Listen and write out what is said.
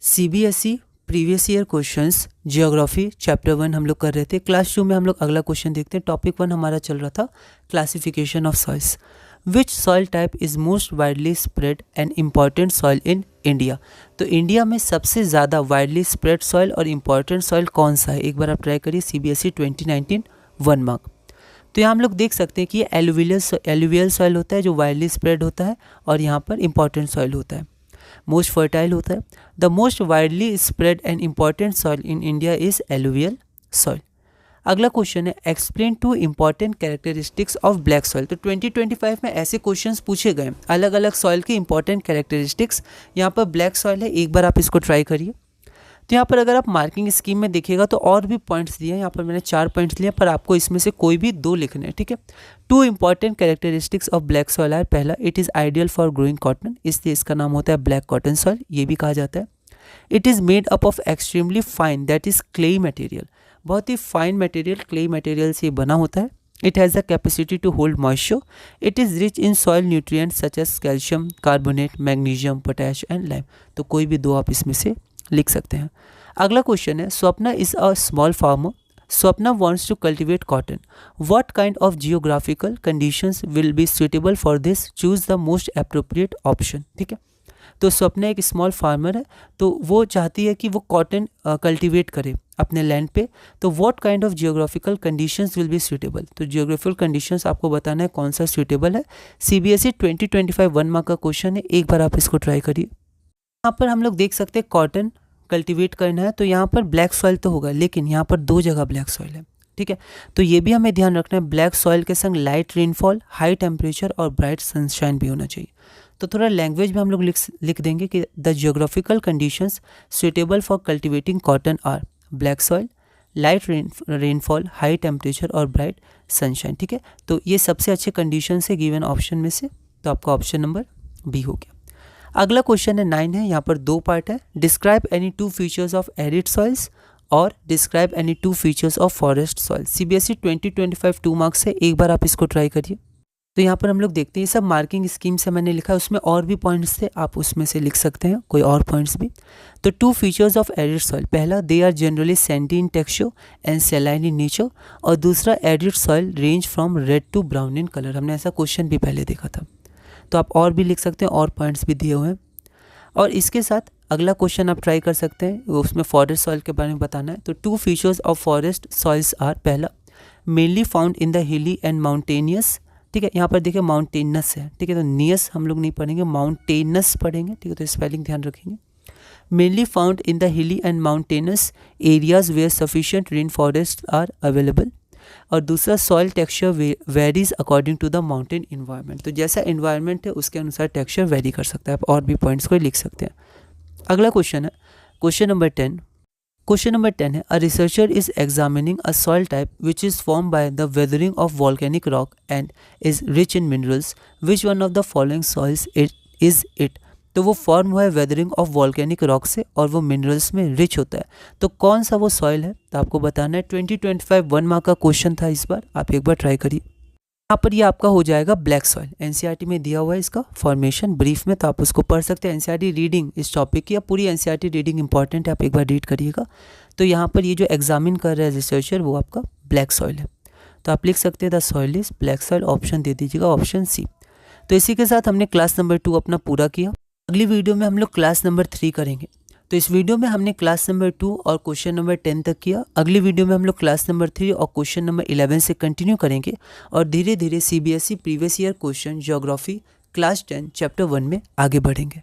CBSE previous year questions geography chapter 1 हम लोग कर रहे थे। क्लास 2 में हम लोग अगला क्वेश्चन देखते हैं। टॉपिक 1 हमारा चल रहा था classification of soils. Which soil type is most widely spread and important soil in India. तो इंडिया में सबसे ज़्यादा वाइडली स्प्रेड सॉइल और इम्पॉर्टेंट सॉइल कौन सा है, एक बार आप ट्राई करिए। CBSE 2019 1 mark. तो यहाँ हम लोग देख सकते हैं कि ये एलुवियल सॉइल होता है जो वाइडली स्प्रेड होता है, और यहाँ पर इम्पॉर्टेंट सॉइल होता है, मोस्ट फर्टाइल होता है। The most widely spread and important soil in India is alluvial soil. अगला क्वेश्चन है explain two important characteristics of black soil. तो 2025 में ऐसे क्वेश्चंस पूछे गए अलग अलग सॉइल के इंपॉर्टेंट कैरेक्टरिस्टिक्स। यहाँ पर ब्लैक सॉइल है, एक बार आप इसको ट्राई करिए। तो यहाँ पर अगर आप मार्किंग स्कीम में देखिएगा तो और भी पॉइंट्स दिए हैं। यहाँ पर मैंने 4 पॉइंट्स लिए, पर आपको इसमें से कोई भी 2 लिखने हैं, ठीक है। 2 important characteristics of black soil है। पहला, it is ideal for growing cotton, इसलिए इसका नाम होता है ब्लैक कॉटन सॉइल, ये भी कहा जाता है। It is made up of extremely fine that is clayey material, बहुत ही फाइन मटेरियल क्लेई मटेरियल से बना होता है। It has the capacity to hold moisture. It is rich in soil nutrients such as calcium, carbonate, magnesium, potash and lime. तो कोई भी 2 आप इसमें से लिख सकते हैं। अगला क्वेश्चन है Swapna is a small farmer. Swapna wants to cultivate cotton. What kind of geographical conditions will be suitable for this? Choose the most appropriate option. ठीक है, तो स्वप्ना एक स्मॉल फार्मर है, तो वो चाहती है कि वो कॉटन कल्टीवेट करे अपने लैंड पे। तो what kind of geographical conditions will be suitable. तो जियोग्राफिकल कंडीशंस आपको बताना है कौन सा सूटेबल है। सीबीएसई 2025 1 मार्क का क्वेश्चन है, एक बार आप इसको ट्राई करिए। यहाँ पर हम लोग देख सकते हैं कॉटन कल्टीवेट करना है, तो यहाँ पर ब्लैक सॉइल तो होगा, लेकिन यहाँ पर 2 जगह ब्लैक सॉइल है, ठीक है। तो ये भी हमें ध्यान रखना है, ब्लैक सॉइल के संग लाइट रेनफॉल, हाई टेम्परेचर और ब्राइट सनशाइन भी होना चाहिए। तो थोड़ा लैंग्वेज में हम लोग लिख देंगे कि the geographical conditions suitable for cultivating cotton are black soil, light rainfall, high temperature और ब्राइट सनशाइन, ठीक है। तो ये सबसे अच्छे कंडीशन है गिवन ऑप्शन में से, तो आपका ऑप्शन नंबर बी हो गया। अगला क्वेश्चन है 9 है, यहाँ पर 2 पार्ट है। Describe any 2 features of arid soils और describe any 2 features of forest soil. CBSE 2025 2 marks है, एक बार आप इसको ट्राई करिए। तो यहाँ पर हम लोग देखते हैं, सब मार्किंग स्कीम से मैंने लिखा है, उसमें और भी पॉइंट्स थे, आप उसमें से लिख सकते हैं कोई और पॉइंट्स भी। तो 2 फीचर्स ऑफ एरिड सॉइल, पहला they are generally sandy in texture and saline in nature, और दूसरा arid soil range from red to brown in colour. हमने ऐसा क्वेश्चन भी पहले देखा था, तो आप और भी लिख सकते हैं, और पॉइंट्स भी दिए हुए हैं। और इसके साथ अगला क्वेश्चन आप ट्राई कर सकते हैं, उसमें फॉरेस्ट सॉइल के बारे में बताना है। तो 2 features of forest soils are, पहला mainly found in the hilly and mountainous, ठीक है। यहाँ पर देखिए माउंटेनस है, ठीक है, तो नियस हम लोग नहीं पढ़ेंगे, माउंटेनस पढ़ेंगे, ठीक है। तो स्पेलिंग ध्यान रखेंगे। Mainly found in the hilly and mountainous areas where sufficient rain forest are available, और दूसरा soil texture varies according to the mountain environment. तो जैसा इन्वायरमेंट है उसके अनुसार टेक्सचर वेरी कर सकता है। आप और भी पॉइंट्स को लिख सकते हैं। अगला क्वेश्चन है क्वेश्चन नंबर 10। क्वेश्चन नंबर 10 है, a researcher is examining a soil type which is form by the weathering of volcanic rock and is rich in minerals, which one of the following soils is it. तो वो form हुआ है weathering of volcanic rock से, और वो minerals में rich होता है। तो कौन सा वो सॉइल है, तो आपको बताना है। 2025 1 मार्क का क्वेश्चन था इस बार, आप एक बार ट्राई करिए। यहाँ पर ये आपका हो जाएगा ब्लैक सॉइल। एनसीईआरटी में दिया हुआ है इसका फॉर्मेशन ब्रीफ में, तो आप उसको पढ़ सकते हैं। एनसीईआरटी रीडिंग इस टॉपिक की, या पूरी एनसीईआरटी रीडिंग इंपॉर्टेंट है, आप एक बार रीड करिएगा। तो यहाँ पर ये जो एग्जामिन कर रहा है रिसर्चर, वो आपका ब्लैक सॉइल है। तो आप लिख सकते हैं the soil is black soil, option दे दीजिएगा, ऑप्शन सी। तो इसी के साथ हमने क्लास नंबर 2 अपना पूरा किया। अगली वीडियो में हम लोग क्लास नंबर 3 करेंगे। तो इस वीडियो में हमने क्लास नंबर 2 और क्वेश्चन नंबर 10 तक किया। अगली वीडियो में हम लोग क्लास नंबर 3 और क्वेश्चन नंबर 11 से कंटिन्यू करेंगे, और धीरे धीरे CBSE previous year question geography class 10 chapter 1 में आगे बढ़ेंगे।